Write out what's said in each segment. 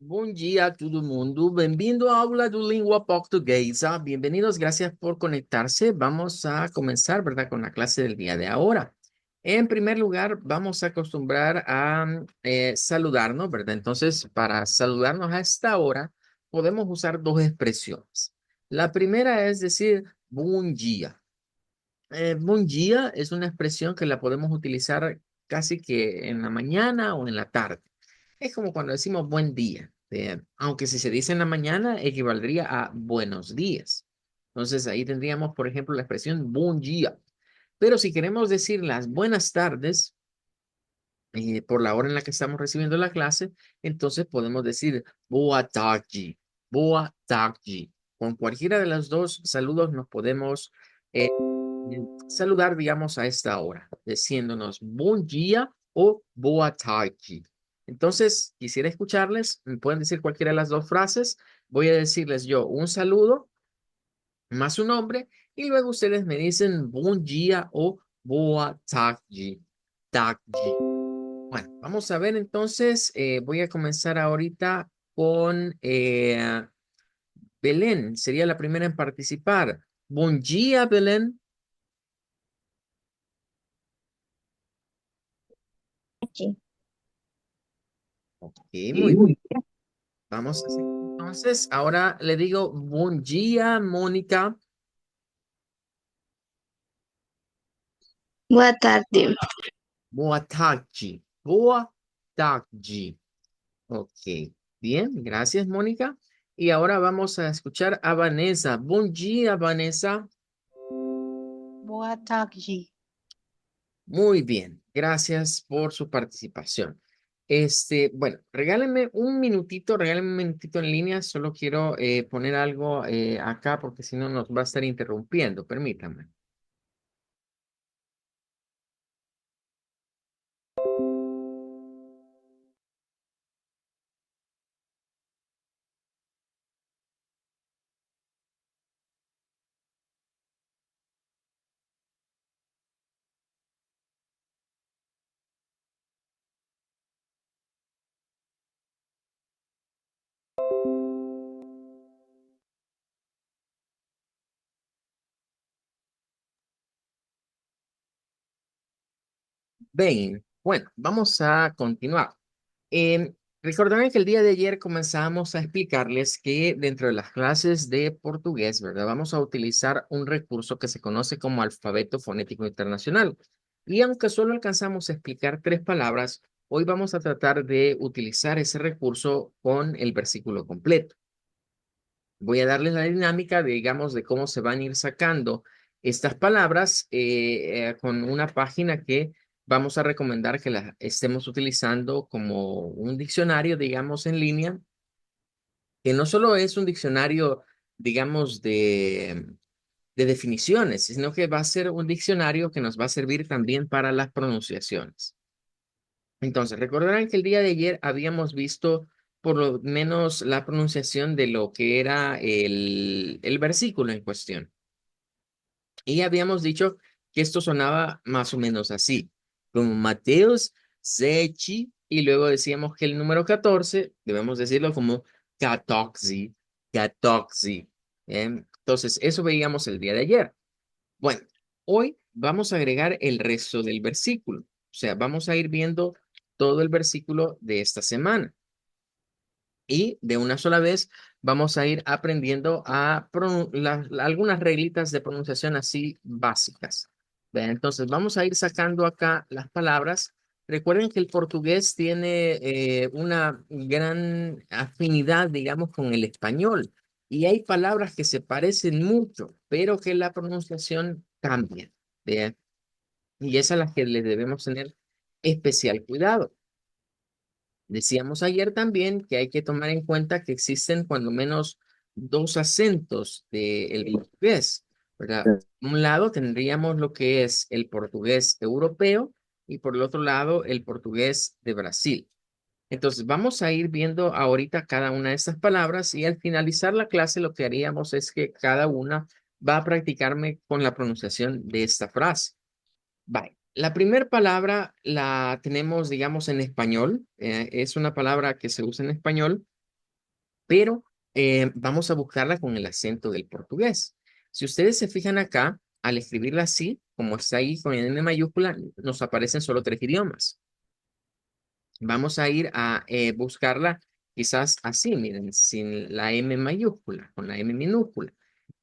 Bom dia a todo mundo. Bem-vindo à aula do Língua Portuguesa. Bienvenidos, gracias por conectarse. Vamos a comenzar, ¿verdad? Con la clase del día de ahora. En primer lugar, vamos a acostumbrar a saludarnos, ¿verdad? Entonces, para saludarnos a esta hora, podemos usar dos expresiones. La primera es decir, buen día. Buen día es una expresión que la podemos utilizar casi que en la mañana o en la tarde. Es como cuando decimos buen día. Aunque si se dice en la mañana, equivaldría a buenos días. Entonces ahí tendríamos, por ejemplo, la expresión buen día. Pero si queremos decir las buenas tardes, por la hora en la que estamos recibiendo la clase, entonces podemos decir boa tarde, boa tarde. Con cualquiera de los dos saludos nos podemos saludar, digamos, a esta hora, diciéndonos buen día o boa tarde. Entonces, quisiera escucharles, me pueden decir cualquiera de las dos frases. Voy a decirles yo un saludo más su nombre y luego ustedes me dicen buen día o boa tarde. Tarde. Bueno, vamos a ver entonces, voy a comenzar ahorita con Belén, sería la primera en participar. Buen día, Belén. Sí. Ok, muy bien. Vamos a seguir. Entonces, ahora le digo buen día, Mónica. Boa tarde. Boa tarde. Boa tarde. Ok, bien, gracias, Mónica. Y ahora vamos a escuchar a Vanessa. Buen día, Vanessa. Boa tarde. Muy bien, gracias por su participación. Bueno, regálenme un minutito en línea, solo quiero poner algo acá porque si no nos va a estar interrumpiendo, permítanme. Bien, bueno, vamos a continuar. Recordarán que el día de ayer comenzamos a explicarles que dentro de las clases de portugués, ¿verdad? Vamos a utilizar un recurso que se conoce como alfabeto fonético internacional. Y aunque solo alcanzamos a explicar tres palabras, hoy vamos a tratar de utilizar ese recurso con el versículo completo. Voy a darles la dinámica, digamos, de cómo se van a ir sacando estas palabras con una página que vamos a recomendar que la estemos utilizando como un diccionario, digamos, en línea, que no solo es un diccionario, digamos, de definiciones, sino que va a ser un diccionario que nos va a servir también para las pronunciaciones. Entonces, recordarán que el día de ayer habíamos visto por lo menos la pronunciación de lo que era el versículo en cuestión. Y habíamos dicho que esto sonaba más o menos así, como Mateos, Sechi, y luego decíamos que el número 14 debemos decirlo como catoxi, catoxi. Entonces, eso veíamos el día de ayer. Bueno, hoy vamos a agregar el resto del versículo. O sea, vamos a ir viendo todo el versículo de esta semana. Y de una sola vez vamos a ir aprendiendo algunas reglitas de pronunciación así básicas. Vean, entonces vamos a ir sacando acá las palabras. Recuerden que el portugués tiene una gran afinidad, digamos, con el español. Y hay palabras que se parecen mucho, pero que la pronunciación cambia. Vean, y es a las que les debemos tener especial cuidado. Decíamos ayer también que hay que tomar en cuenta que existen cuando menos dos acentos del portugués, ¿verdad? Por un lado tendríamos lo que es el portugués europeo y por el otro lado el portugués de Brasil. Entonces vamos a ir viendo ahorita cada una de estas palabras y al finalizar la clase lo que haríamos es que cada una va a practicarme con la pronunciación de esta frase. Vale. La primera palabra la tenemos, digamos, en español. Es una palabra que se usa en español pero vamos a buscarla con el acento del portugués. Si ustedes se fijan acá, al escribirla así, como está ahí con N mayúscula, nos aparecen solo tres idiomas. Vamos a ir a buscarla quizás así, miren, sin la M mayúscula, con la M minúscula.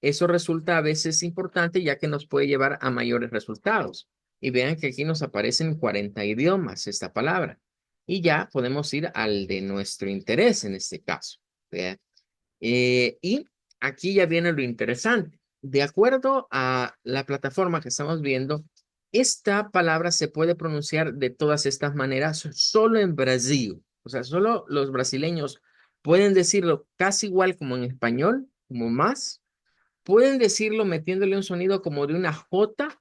Eso resulta a veces importante ya que nos puede llevar a mayores resultados. Y vean que aquí nos aparecen 40 idiomas esta palabra. Y ya podemos ir al de nuestro interés en este caso. ¿Vean? Y aquí ya viene lo interesante. De acuerdo a la plataforma que estamos viendo, esta palabra se puede pronunciar de todas estas maneras solo en Brasil. O sea, solo los brasileños pueden decirlo casi igual como en español, como más. Pueden decirlo metiéndole un sonido como de una J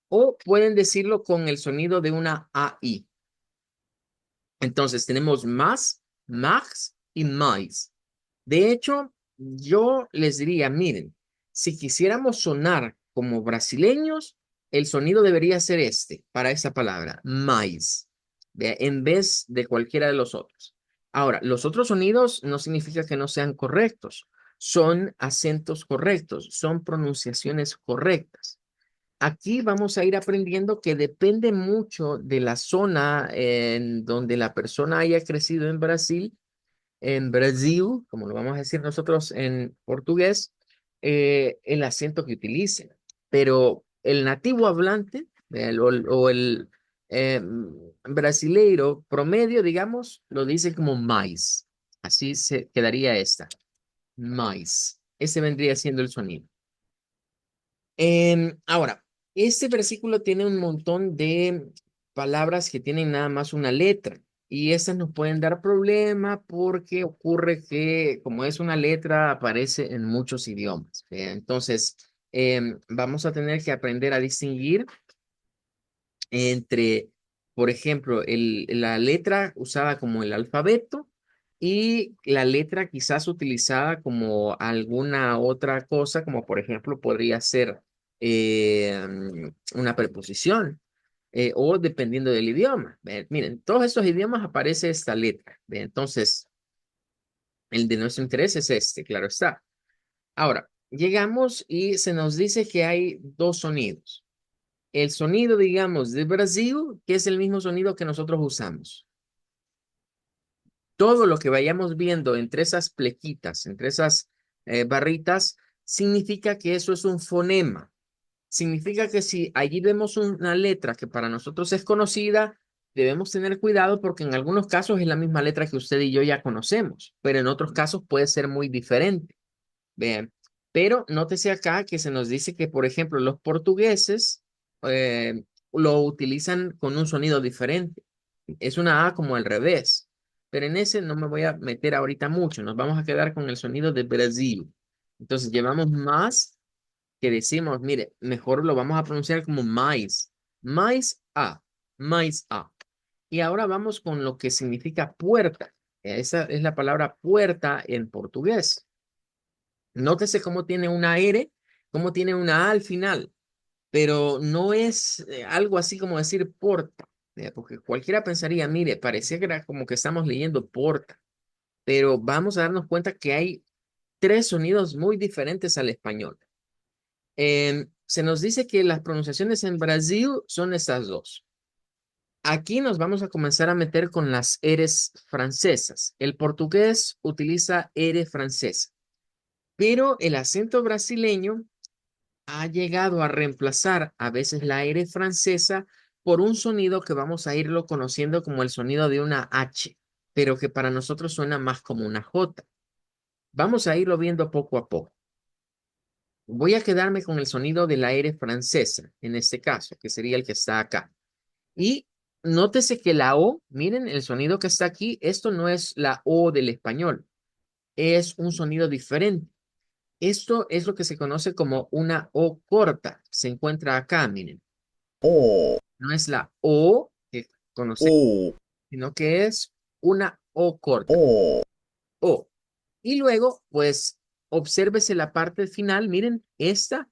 o pueden decirlo con el sonido de una AI. Entonces tenemos más, más y más. De hecho, yo les diría, miren, si quisiéramos sonar como brasileños, el sonido debería ser este para esa palabra, mais, en vez de cualquiera de los otros. Ahora, los otros sonidos no significa que no sean correctos, son acentos correctos, son pronunciaciones correctas. Aquí vamos a ir aprendiendo que depende mucho de la zona en donde la persona haya crecido en Brasil, como lo vamos a decir nosotros en portugués, el acento que utilicen. Pero el nativo hablante o el brasileiro promedio, digamos, lo dice como mais. Así se quedaría esta, mais. Ese vendría siendo el sonido. Ahora, este versículo tiene un montón de palabras que tienen nada más una letra y esas nos pueden dar problema porque ocurre que como es una letra aparece en muchos idiomas. Entonces, vamos a tener que aprender a distinguir entre, por ejemplo, la letra usada como el alfabeto y la letra quizás utilizada como alguna otra cosa, como por ejemplo podría ser una preposición o dependiendo del idioma. Miren, en todos estos idiomas aparece esta letra. Entonces, el de nuestro interés es este, claro está. Ahora, llegamos y se nos dice que hay dos sonidos. El sonido, digamos, de Brasil, que es el mismo sonido que nosotros usamos. Todo lo que vayamos viendo entre esas plequitas, entre esas barritas, significa que eso es un fonema. Significa que si allí vemos una letra que para nosotros es conocida, debemos tener cuidado porque en algunos casos es la misma letra que usted y yo ya conocemos, pero en otros casos puede ser muy diferente. Vean, pero nótese acá que se nos dice que, por ejemplo, los portugueses lo utilizan con un sonido diferente. Es una A como al revés, pero en ese no me voy a meter ahorita mucho. Nos vamos a quedar con el sonido de Brasil. Entonces llevamos más que decimos, mire, mejor lo vamos a pronunciar como mais. Mais A, mais A. Y ahora vamos con lo que significa puerta. Esa es la palabra puerta en portugués. Nótese cómo tiene una R, cómo tiene una A al final, pero no es algo así como decir porta, porque cualquiera pensaría, mire, parecía que era como que estamos leyendo porta, pero vamos a darnos cuenta que hay tres sonidos muy diferentes al español. Se nos dice que las pronunciaciones en Brasil son estas dos. Aquí nos vamos a comenzar a meter con las Rs francesas. El portugués utiliza R francesa, pero el acento brasileño ha llegado a reemplazar a veces la R francesa por un sonido que vamos a irlo conociendo como el sonido de una H, pero que para nosotros suena más como una J. Vamos a irlo viendo poco a poco. Voy a quedarme con el sonido de la R francesa, en este caso, que sería el que está acá. Y nótese que la O, miren el sonido que está aquí, esto no es la O del español, es un sonido diferente. Esto es lo que se conoce como una O corta. Se encuentra acá, miren. O, No es la O que conocemos, O, sino que es una O corta. O. O. Y luego, pues, obsérvese la parte final. Miren, esta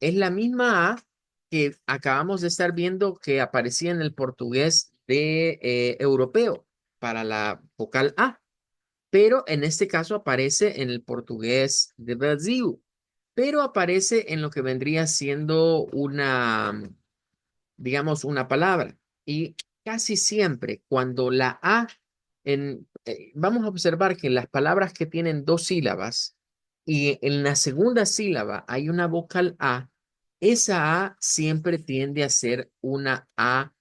es la misma A que acabamos de estar viendo que aparecía en el portugués de europeo para la vocal A. pero en este caso aparece en el portugués de Brasil, pero aparece en lo que vendría siendo una, digamos, una palabra. Y casi siempre cuando la A, vamos a observar que las palabras que tienen dos sílabas y en la segunda sílaba hay una vocal A, esa A siempre tiende a ser una A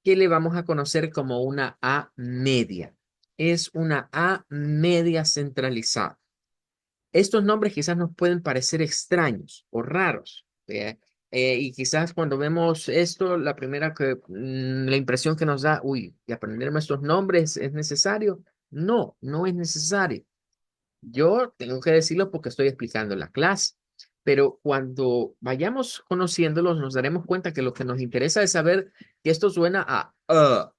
que le vamos a conocer como una A media. Es una A media centralizada. Estos nombres quizás nos pueden parecer extraños o raros. Y quizás cuando vemos esto, la impresión que nos da, uy, ¿y aprenderme estos nombres es necesario? No, no es necesario. Yo tengo que decirlo porque estoy explicando la clase. Pero cuando vayamos conociéndolos, nos daremos cuenta que lo que nos interesa es saber que esto suena a uh.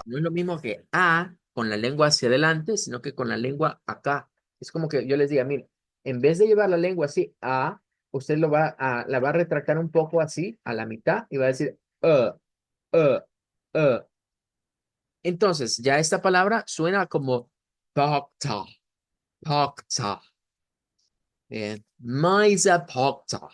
No es lo mismo que A con la lengua hacia adelante, sino que con la lengua acá. Es como que yo les diga, mire, en vez de llevar la lengua así, A, usted la va a retractar un poco así, a la mitad, y va a decir, uh, uh. Entonces, ya esta palabra suena como pocta, pocta. Maisa pocta.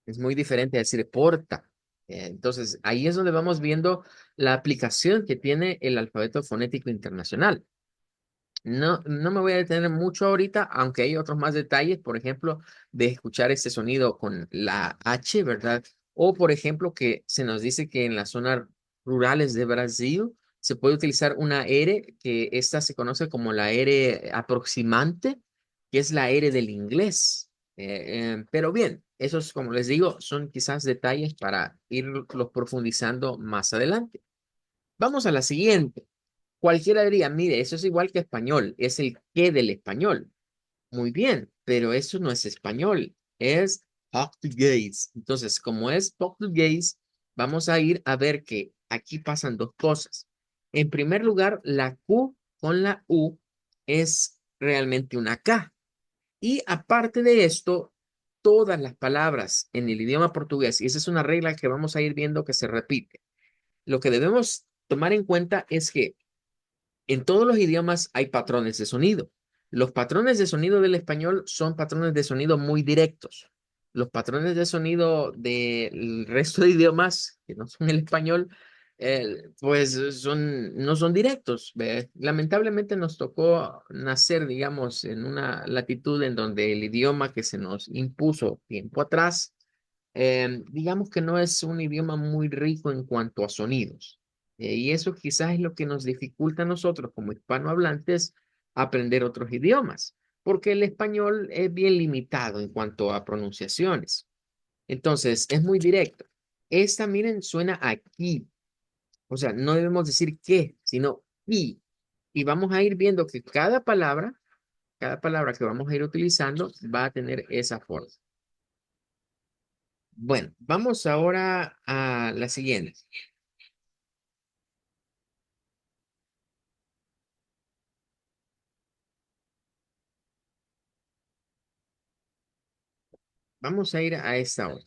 Es muy diferente a decir porta. Entonces, ahí es donde vamos viendo la aplicación que tiene el alfabeto fonético internacional. No, no me voy a detener mucho ahorita, aunque hay otros más detalles, por ejemplo, de escuchar este sonido con la H, ¿verdad? O, por ejemplo, que se nos dice que en las zonas rurales de Brasil se puede utilizar una R, que esta se conoce como la R aproximante, que es la R del inglés. Pero bien, esos, como les digo, son quizás detalles para irlos profundizando más adelante. Vamos a la siguiente. Cualquiera diría, mire, eso es igual que español, es el qué del español. Muy bien, pero eso no es español, es portugués. Entonces, como es portugués, vamos a ir a ver que aquí pasan dos cosas. En primer lugar, la Q con la U es realmente una K. Y aparte de esto, todas las palabras en el idioma portugués, y esa es una regla que vamos a ir viendo que se repite, lo que debemos tomar en cuenta es que en todos los idiomas hay patrones de sonido. Los patrones de sonido del español son patrones de sonido muy directos. Los patrones de sonido del resto de idiomas, que no son el español, pues no son directos. ¿Ve? Lamentablemente nos tocó nacer, digamos, en una latitud en donde el idioma que se nos impuso tiempo atrás digamos que no es un idioma muy rico en cuanto a sonidos. Y eso quizás es lo que nos dificulta a nosotros como hispanohablantes aprender otros idiomas, porque el español es bien limitado en cuanto a pronunciaciones. Entonces, es muy directo. Esta, miren, suena aquí. O sea, no debemos decir qué, sino y. Y vamos a ir viendo que cada palabra que vamos a ir utilizando va a tener esa forma. Bueno, vamos ahora a la siguiente. Vamos a ir a esta otra.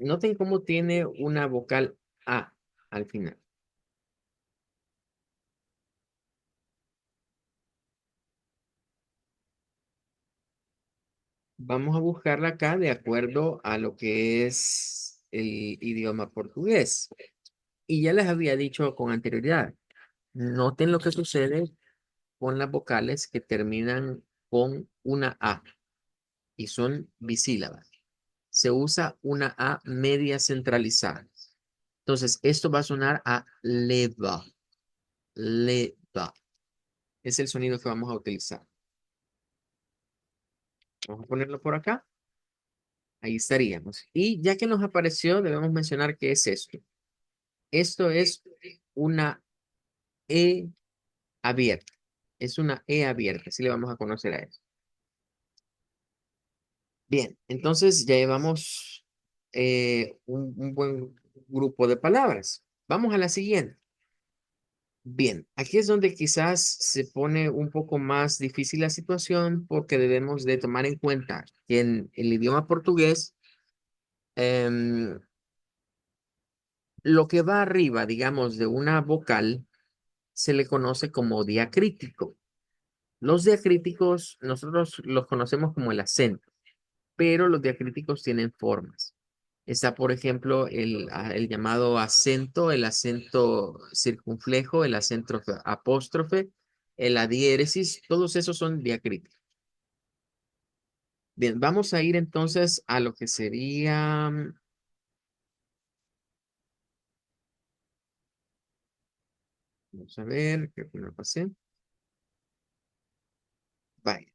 Noten cómo tiene una vocal A al final. Vamos a buscarla acá de acuerdo a lo que es el idioma portugués. Y ya les había dicho con anterioridad. Noten lo que sucede con las vocales que terminan con una A y son bisílabas. Se usa una A media centralizada. Entonces, esto va a sonar a leva, leva. Es el sonido que vamos a utilizar. Vamos a ponerlo por acá. Ahí estaríamos. Y ya que nos apareció, debemos mencionar qué es esto. Esto es una E abierta. Es una E abierta. Así le vamos a conocer a eso. Bien, entonces ya llevamos un buen grupo de palabras. Vamos a la siguiente. Bien, aquí es donde quizás se pone un poco más difícil la situación porque debemos de tomar en cuenta que en el idioma portugués em, lo que va arriba, digamos, de una vocal se le conoce como diacrítico. Los diacríticos nosotros los conocemos como el acento, pero los diacríticos tienen formas. Está, por ejemplo, el llamado acento, el acento circunflejo, el acento apóstrofe, la diéresis, todos esos son diacríticos. Bien, vamos a ir entonces a lo que sería, vamos a ver, creo que me pasé. Vaya,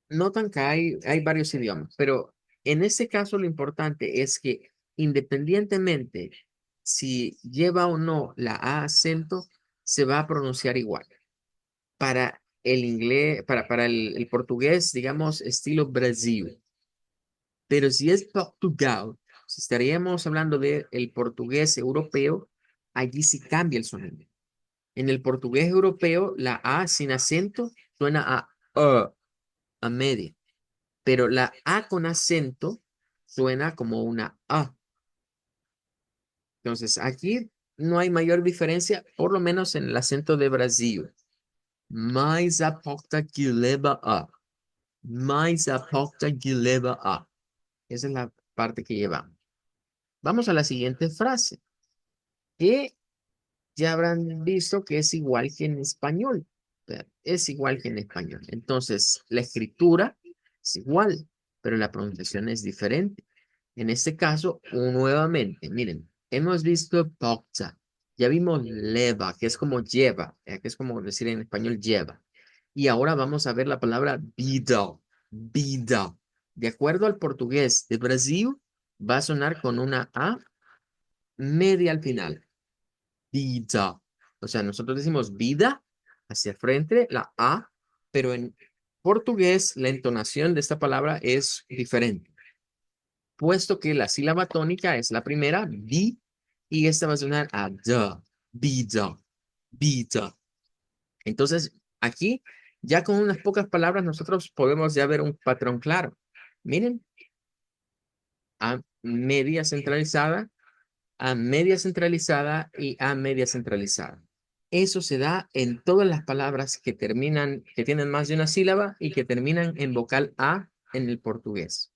notan que hay varios idiomas, pero en este caso lo importante es que independientemente si lleva o no la A acento, se va a pronunciar igual. Para el inglés, para el portugués, digamos, estilo Brasil. Pero si es Portugal, si estaríamos hablando de el portugués europeo, allí sí cambia el sonido. En el portugués europeo, la A sin acento suena a media, pero la A con acento suena como una A. Entonces, aquí no hay mayor diferencia, por lo menos en el acento de Brasil. Mais a porta que leva a. Mais a porta que leva a. Esa es la parte que llevamos. Vamos a la siguiente frase, que ya habrán visto que es igual que en español. Es igual que en español. Entonces, la escritura es igual, pero la pronunciación es diferente. En este caso, nuevamente, miren, hemos visto porta, ya vimos leva, que es como lleva, que es como decir en español lleva. Y ahora vamos a ver la palabra vida, vida. De acuerdo al portugués de Brasil, va a sonar con una A media al final. Vida. O sea, nosotros decimos vida hacia frente, la A, pero en portugués la entonación de esta palabra es diferente, puesto que la sílaba tónica es la primera, bi, y esta va a sonar a da, vida, vida. Entonces, aquí, ya con unas pocas palabras, nosotros podemos ya ver un patrón claro. Miren, A media centralizada, A media centralizada y A media centralizada. Eso se da en todas las palabras que terminan, que tienen más de una sílaba y que terminan en vocal A en el portugués.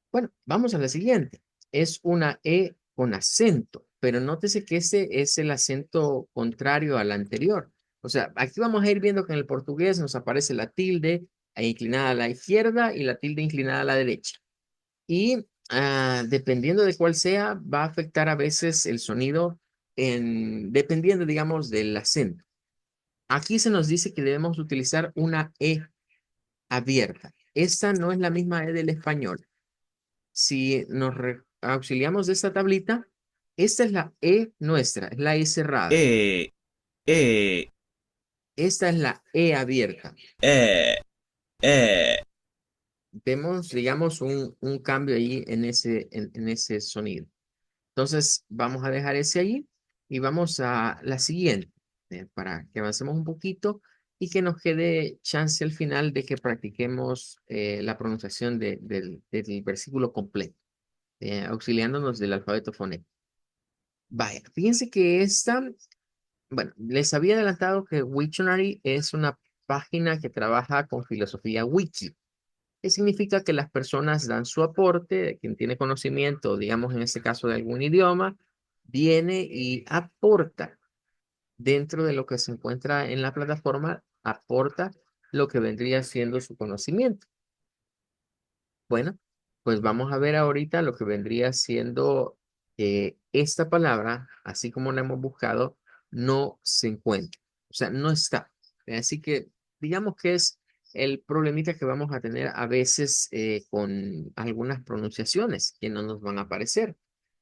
Bueno, vamos a la siguiente. Es una E con acento, pero nótese que ese es el acento contrario al anterior. O sea, aquí vamos a ir viendo que en el portugués nos aparece la tilde inclinada a la izquierda y la tilde inclinada a la derecha. Y dependiendo de cuál sea, va a afectar a veces el sonido dependiendo, digamos, del acento. Aquí se nos dice que debemos utilizar una E abierta. Esta no es la misma E del español. Si nos auxiliamos de esta tablita, esta es la E nuestra, es la E cerrada. E, E, Esta es la E abierta. E, E. Vemos, digamos, un cambio ahí en ese sonido. Entonces, vamos a dejar ese ahí y vamos a la siguiente, para que avancemos un poquito y que nos quede chance al final de que practiquemos la pronunciación del versículo completo, auxiliándonos del alfabeto fonético. Vaya, fíjense que bueno, les había adelantado que Wiktionary es una página que trabaja con filosofía wiki, que significa que las personas dan su aporte, de quien tiene conocimiento, digamos en este caso de algún idioma, viene y aporta dentro de lo que se encuentra en la plataforma, aporta lo que vendría siendo su conocimiento. Bueno, pues vamos a ver ahorita lo que vendría siendo esta palabra, así como la hemos buscado, no se encuentra. O sea, no está. Así que digamos que es el problemita que vamos a tener a veces con algunas pronunciaciones que no nos van a aparecer,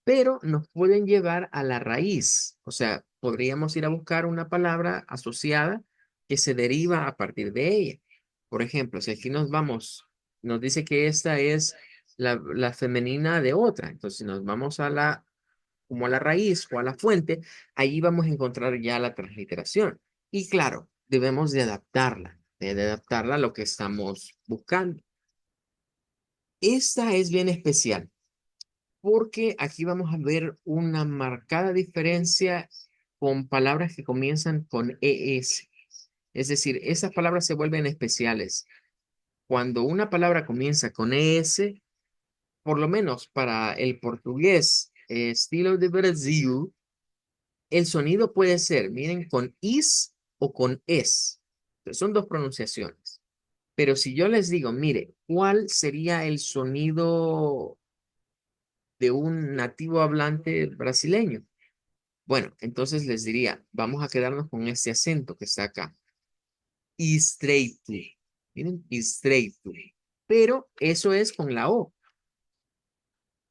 pero nos pueden llevar a la raíz. O sea, podríamos ir a buscar una palabra asociada que se deriva a partir de ella. Por ejemplo, si aquí nos dice que esta es la femenina de otra. Entonces, si nos vamos como a la raíz o a la fuente, ahí vamos a encontrar ya la transliteración. Y claro, debemos de adaptarla a lo que estamos buscando. Esta es bien especial. porque aquí vamos a ver una marcada diferencia con palabras que comienzan con ES. Es decir, esas palabras se vuelven especiales. Cuando una palabra comienza con ES, por lo menos para el portugués estilo de Brasil, el sonido puede ser, miren, con is o con es. Entonces, son dos pronunciaciones. Pero si yo les digo, mire, ¿cuál sería el sonido de un nativo hablante brasileño? Bueno, entonces les diría, vamos a quedarnos con este acento que está acá. Estreito. Miren, estreito. Pero eso es con la O,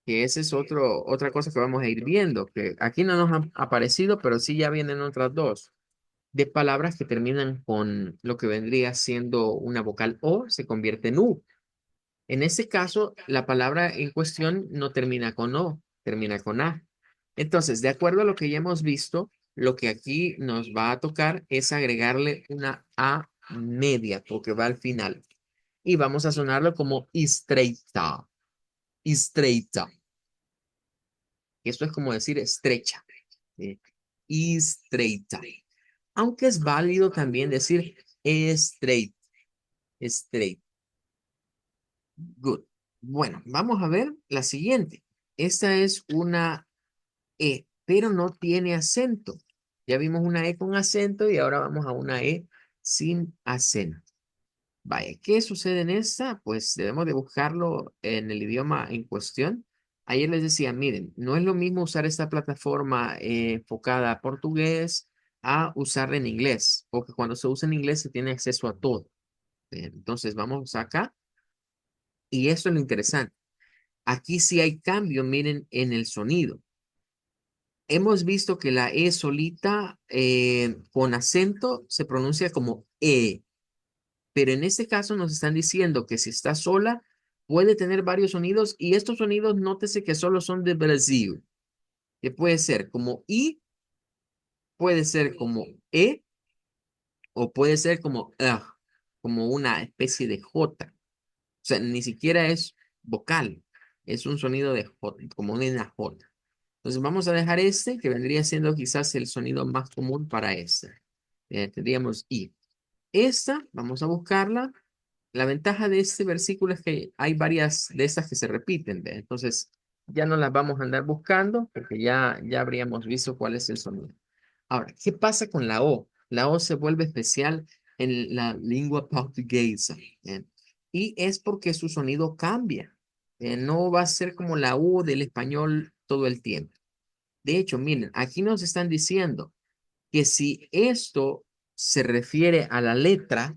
que esa es otra cosa que vamos a ir viendo, que aquí no nos han aparecido, pero sí ya vienen otras dos, de palabras que terminan con lo que vendría siendo una vocal O, se convierte en U. En este caso, la palabra en cuestión no termina con O, termina con A. Entonces, de acuerdo a lo que ya hemos visto, lo que aquí nos va a tocar es agregarle una A media, porque va al final. Y vamos a sonarlo como estreita, estreita. Esto es como decir estrecha, ¿sí? Estreita. Aunque es válido también decir straight, straight. Good. Bueno, vamos a ver la siguiente. Esta es una E, pero no tiene acento. Ya vimos una E con acento y ahora vamos a una E sin acento. Vaya, ¿qué sucede en esta? Pues debemos de buscarlo en el idioma en cuestión. Ayer les decía, miren, no es lo mismo usar esta plataforma enfocada a portugués a usarla en inglés, porque cuando se usa en inglés se tiene acceso a todo. Entonces vamos acá y esto es lo interesante. Aquí sí hay cambio, miren, en el sonido. Hemos visto que la E solita con acento se pronuncia como E, pero en este caso nos están diciendo que si está sola puede tener varios sonidos y estos sonidos nótese que solo son de Brasil, que puede ser como I, puede ser como E o puede ser como como una especie de J. O sea, ni siquiera es vocal, es un sonido de J, como una J. Entonces vamos a dejar este, que vendría siendo quizás el sonido más común para este. Tendríamos I. Esta, vamos a buscarla. La ventaja de este versículo es que hay varias de estas que se repiten, ¿ve? Entonces ya no las vamos a andar buscando porque ya habríamos visto cuál es el sonido. Ahora, ¿qué pasa con la O? La O se vuelve especial en la lengua portuguesa, ¿eh? Y es porque su sonido cambia. No va a ser como la U del español todo el tiempo. De hecho, miren, aquí nos están diciendo que si esto se refiere a la letra,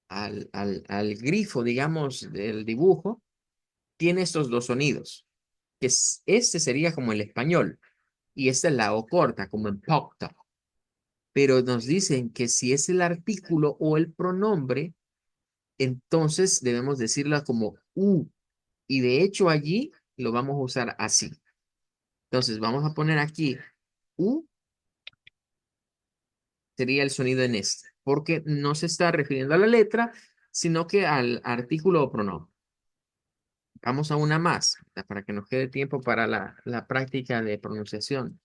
al grifo, digamos, del dibujo, tiene estos dos sonidos, este sería como el español y esta es la O corta, como en pocta. Pero nos dicen que si es el artículo o el pronombre, entonces debemos decirla como U. Y de hecho allí lo vamos a usar así. Entonces vamos a poner aquí U sería el sonido en este, porque no se está refiriendo a la letra, sino que al artículo o pronombre. Vamos a una más, ¿verdad? Para que nos quede tiempo para la práctica de pronunciación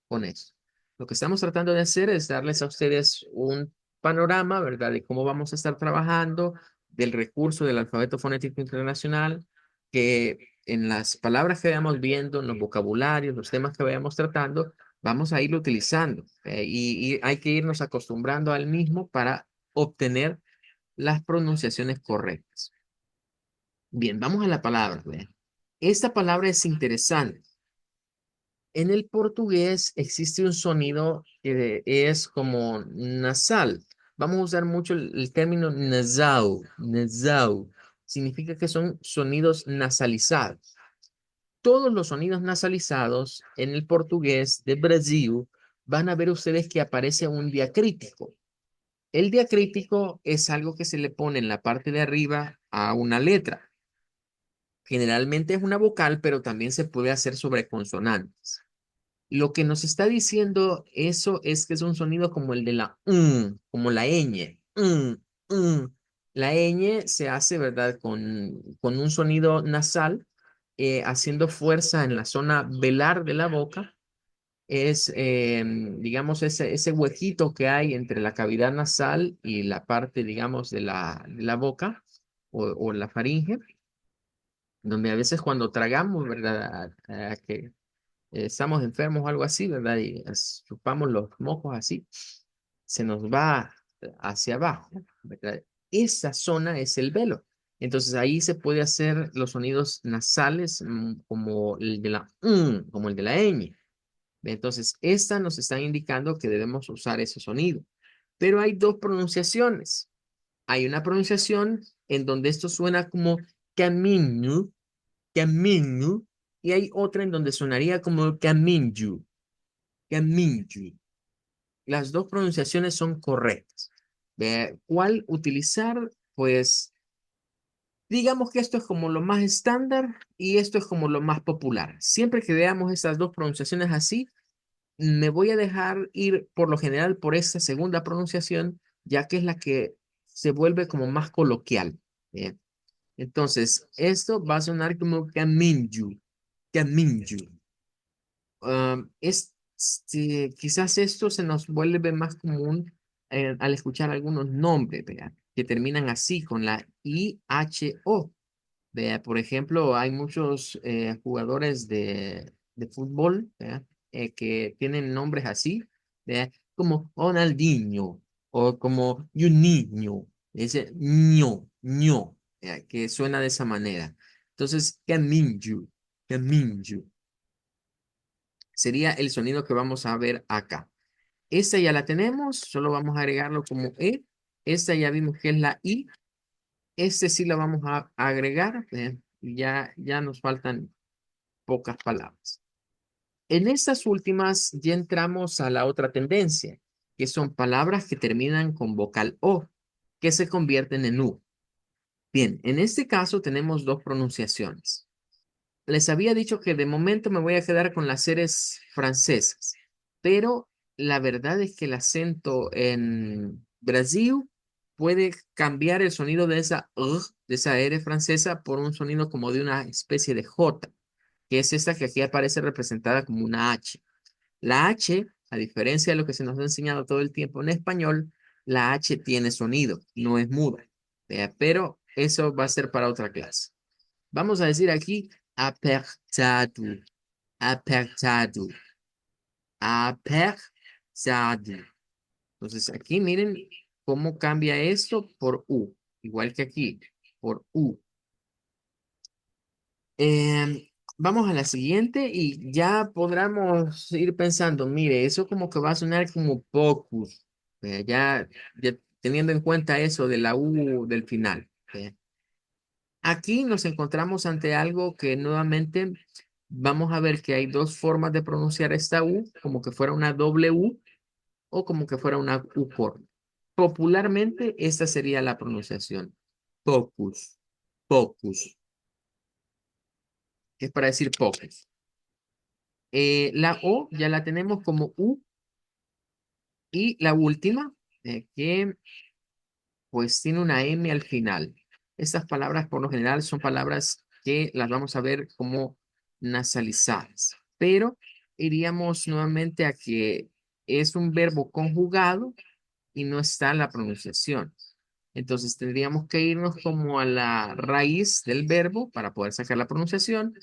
con eso. Lo que estamos tratando de hacer es darles a ustedes un panorama, ¿verdad? De cómo vamos a estar trabajando, del recurso del alfabeto fonético internacional, que en las palabras que vayamos viendo, en los vocabularios, los temas que vayamos tratando, vamos a irlo utilizando. Y hay que irnos acostumbrando al mismo para obtener las pronunciaciones correctas. Bien, vamos a la palabra. Vean. Esta palabra es interesante. En el portugués existe un sonido que es como nasal. Vamos a usar mucho el término nasal. Nasal significa que son sonidos nasalizados. Todos los sonidos nasalizados en el portugués de Brasil van a ver ustedes que aparece un diacrítico. El diacrítico es algo que se le pone en la parte de arriba a una letra. Generalmente es una vocal, pero también se puede hacer sobre consonantes. Lo que nos está diciendo eso es que es un sonido como el de la como la ñ. La ñ se hace, ¿verdad? Con un sonido nasal haciendo fuerza en la zona velar de la boca. Es, digamos, ese huequito que hay entre la cavidad nasal y la parte, digamos, de la boca o la faringe, donde a veces cuando tragamos, ¿verdad? Que estamos enfermos o algo así, ¿verdad? Y chupamos los mocos así, se nos va hacia abajo, ¿verdad? Esa zona es el velo. Entonces ahí se puede hacer los sonidos nasales como el de como el de la ñ. Entonces, esta nos está indicando que debemos usar ese sonido. Pero hay dos pronunciaciones. Hay una pronunciación en donde esto suena como camino, camino, y hay otra en donde sonaría como caminju, caminju. Las dos pronunciaciones son correctas. ¿Cuál utilizar? Pues digamos que esto es como lo más estándar y esto es como lo más popular. Siempre que veamos estas dos pronunciaciones así, me voy a dejar ir por lo general por esta segunda pronunciación, ya que es la que se vuelve como más coloquial. Bien. Entonces, esto va a sonar como Caminju, Caminju. Quizás esto se nos vuelve más común al escuchar algunos nombres, ¿verdad? Que terminan así con la IHO. Vea, por ejemplo, hay muchos jugadores de fútbol, ¿vea? Que tienen nombres así, ¿vea? Como Ronaldinho o como Juninho, ese ño, ¿vea? Que suena de esa manera. Entonces, Caminju, Caminju sería el sonido que vamos a ver acá. Esta ya la tenemos, solo vamos a agregarlo como E. Esta ya vimos que es la I. Este sí la vamos a agregar. Ya nos faltan pocas palabras. En estas últimas ya entramos a la otra tendencia, que son palabras que terminan con vocal O, que se convierten en U. Bien, en este caso tenemos dos pronunciaciones. Les había dicho que de momento me voy a quedar con las series francesas, pero la verdad es que el acento en Brasil puede cambiar el sonido de esa de esa R francesa por un sonido como de una especie de J, que es esta que aquí aparece representada como una H. La H, a diferencia de lo que se nos ha enseñado todo el tiempo en español, la H tiene sonido, no es muda. Pero eso va a ser para otra clase. Vamos a decir aquí apertado, apertado, apertado. Entonces aquí miren cómo cambia esto por U, igual que aquí, por U. Vamos a la siguiente y ya podremos ir pensando, mire, eso como que va a sonar como pocus, ya teniendo en cuenta eso de la U del final. Aquí nos encontramos ante algo que nuevamente vamos a ver que hay dos formas de pronunciar esta U, como que fuera una doble U o como que fuera una U corta. Popularmente, esta sería la pronunciación. Pocus, pocus, que es para decir pocos. La O ya la tenemos como U y la última, que pues tiene una M al final. Estas palabras por lo general son palabras que las vamos a ver como nasalizadas, pero iríamos nuevamente a que es un verbo conjugado y no está la pronunciación. Entonces tendríamos que irnos como a la raíz del verbo para poder sacar la pronunciación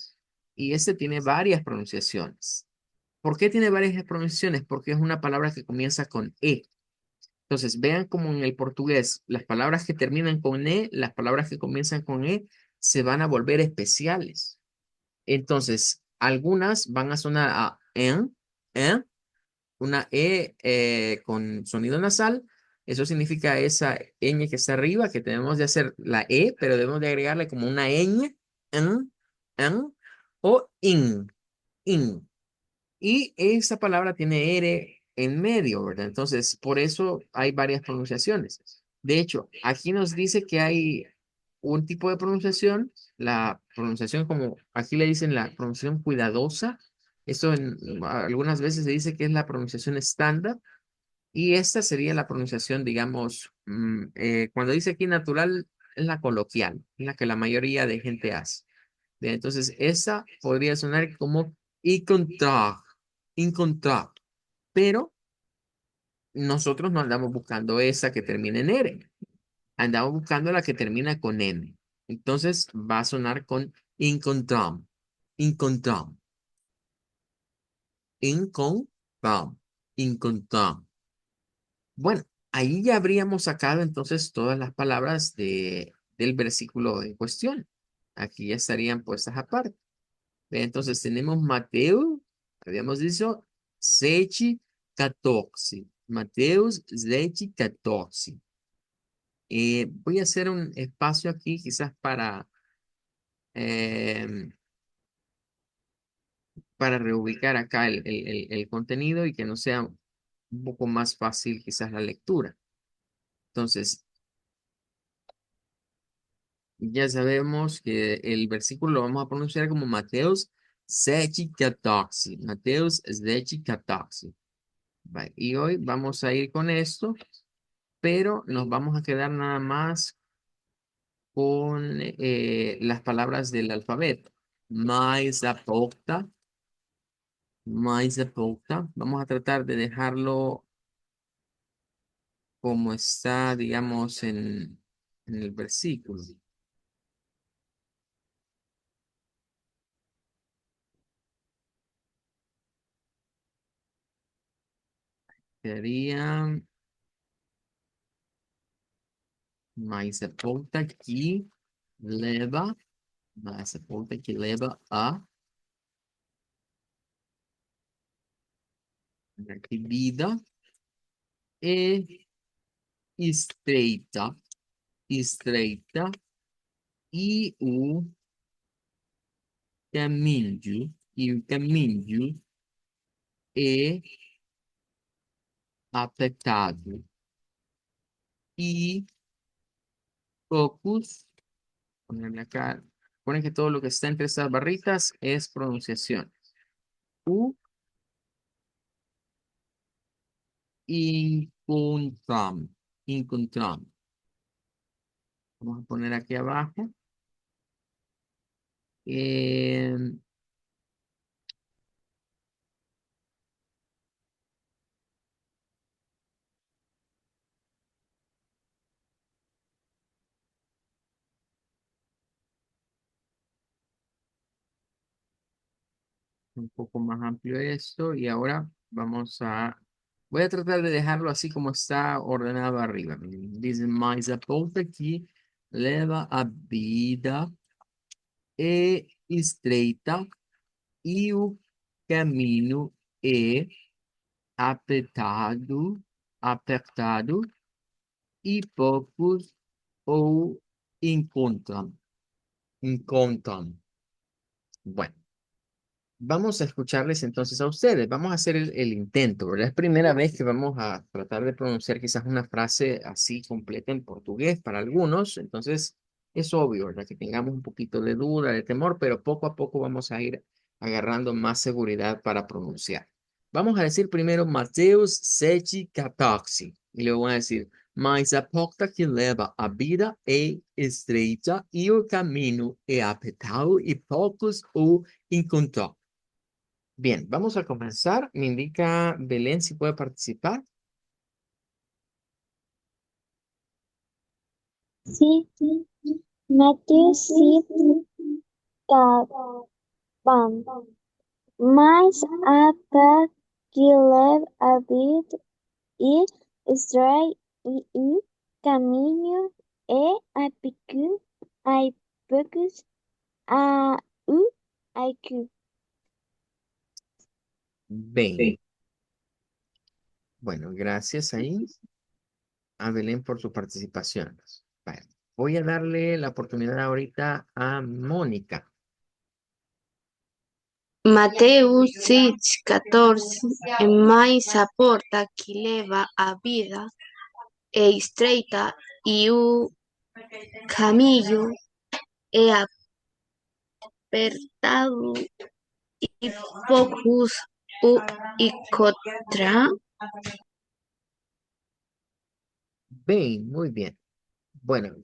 y este tiene varias pronunciaciones. ¿Por qué tiene varias pronunciaciones? Porque es una palabra que comienza con E. Entonces, vean como en el portugués, las palabras que terminan con E, las palabras que comienzan con E, se van a volver especiales. Entonces, algunas van a sonar a en, una E con sonido nasal. Eso significa esa ñ que está arriba, que tenemos de hacer la E, pero debemos de agregarle como una ñ, en, o in. Y esa palabra tiene R en medio, ¿verdad? Entonces, por eso hay varias pronunciaciones. De hecho, aquí nos dice que hay un tipo de pronunciación, la pronunciación como aquí le dicen la pronunciación cuidadosa. Esto algunas veces se dice que es la pronunciación estándar y esta sería la pronunciación, digamos, cuando dice aquí natural, es la coloquial, es la que la mayoría de gente hace. Bien, entonces, esa podría sonar como encontrar, encontrar, pero nosotros no andamos buscando esa que termina en R, andamos buscando la que termina con N. Entonces, va a sonar con encontrar, encontrar, encontrar, encontrar. Bueno, ahí ya habríamos sacado entonces todas las palabras del versículo en cuestión. Aquí ya estarían puestas aparte. Bien, entonces tenemos Mateo, habíamos dicho, 6, 14. Mateus 6, 14. Voy a hacer un espacio aquí quizás em, para reubicar acá el contenido y que no sea un poco más fácil quizás la lectura. Entonces, ya sabemos que el versículo lo vamos a pronunciar como Mateus 7, 14. Mateus 7, 14. Vale, y hoy vamos a ir con esto, pero nos vamos a quedar nada más con las palabras del alfabeto. Mais aporta, mais aporta. Vamos a tratar de dejarlo como está, digamos, en el versículo. Sería mais aporta que leva, mais aporta que leva a vida e estreita, estreita e o caminho é apertado e poucos, ponerle acá, pone que todo lo que está entre estas barritas es pronunciación. U encontram, encontram. Vamos a poner aquí abajo. Eh, un poco más amplio esto y ahora voy a tratar de dejarlo así como está ordenado arriba. Dice, mais a pauta que leva a vida é estreita e o caminho é apertado, apertado e poucos o encontram, encontram. Bueno. Vamos a escucharles entonces a ustedes. Vamos a hacer el intento, ¿verdad? Es primera vez que vamos a tratar de pronunciar quizás una frase así completa en portugués para algunos. Entonces, es obvio, ¿verdad? Que tengamos un poquito de duda, de temor, pero poco a poco vamos a ir agarrando más seguridad para pronunciar. Vamos a decir primero Mateus 7, 14. Y luego van a decir, mas a porta que leva a vida é estreita e o caminho é apertado e poucos o encontram. Bien, vamos a comenzar. Me indica Belén si puede participar. Sí, Matthew 6, Caban. Mais até que leva a vida e extrai e o caminho é a pique, a poucos, a o IQ. Bien, bueno, gracias ahí a Belén por su participación. Vale, voy a darle la oportunidad ahorita a Mónica. Mateus 6, 14, é mais a porta que leva à vida é estreita e o caminho é apertado e poucos o encontram. Bien, muy bien. Bueno,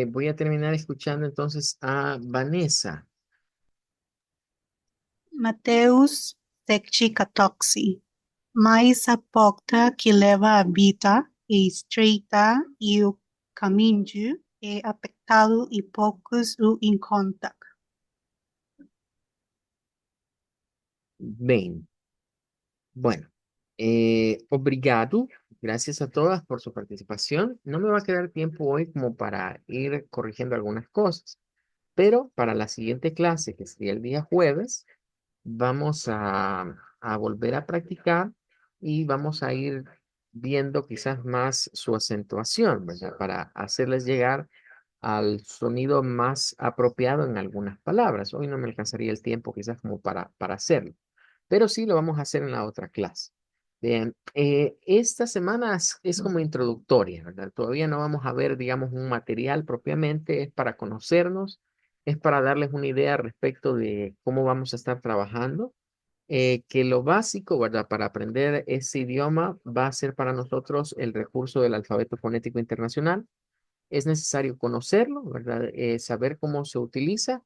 voy a terminar escuchando entonces a Vanessa. Mateus Sekchikatoxi. Mais a porta que leva à vida é estreita e o caminho é apertado e poucos o encontram. Bien, bueno, obrigado. Gracias a todas por su participación. No me va a quedar tiempo hoy como para ir corrigiendo algunas cosas, pero para la siguiente clase, que sería el día jueves, vamos a volver a practicar y vamos a ir viendo quizás más su acentuación, ¿verdad? Para hacerles llegar al sonido más apropiado en algunas palabras. Hoy no me alcanzaría el tiempo quizás como para hacerlo, pero sí lo vamos a hacer en la otra clase. Bien, esta semana es como introductoria, ¿verdad? Todavía no vamos a ver, digamos, un material propiamente, es para conocernos, es para darles una idea respecto de cómo vamos a estar trabajando, que lo básico, ¿verdad? Para aprender ese idioma va a ser para nosotros el recurso del alfabeto fonético internacional. Es necesario conocerlo, ¿verdad? Saber cómo se utiliza,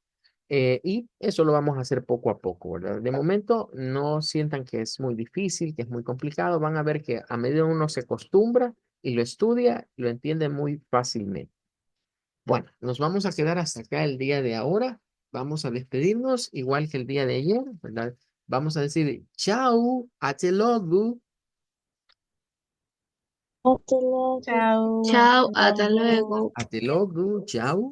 y eso lo vamos a hacer poco a poco, ¿verdad? De momento, no sientan que es muy difícil, que es muy complicado. Van a ver que a medida uno se acostumbra y lo estudia, lo entiende muy fácilmente. Bueno, nos vamos a quedar hasta acá el día de ahora. Vamos a despedirnos igual que el día de ayer, ¿verdad? Vamos a decir chao, hasta luego, Hasta luego. Chao, Chao, hasta hasta luego. luego. hasta luego, chao.